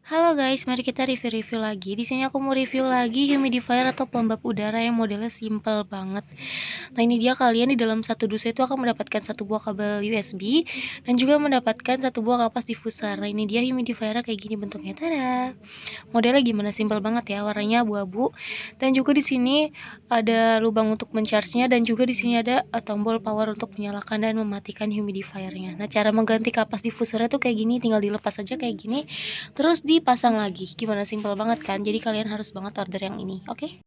Halo guys, mari kita review-review lagi. Di sini aku mau review lagi humidifier atau pelembab udara yang modelnya simple banget. Nah, ini dia kalian di dalam satu dus itu akan mendapatkan satu buah kabel USB dan juga mendapatkan satu buah kapas diffuser. Nah, ini dia humidifier kayak gini bentuknya. Tada. Modelnya gimana? Simple banget ya, warnanya abu-abu. Dan juga di sini ada lubang untuk mencharge-nya dan juga di sini ada tombol power untuk menyalakan dan mematikan humidifiernya. Nah, cara mengganti kapas diffusernya tuh kayak gini, tinggal dilepas aja kayak gini, terus dipasang lagi. Gimana? Simple banget kan? Jadi kalian harus banget order yang ini, oke?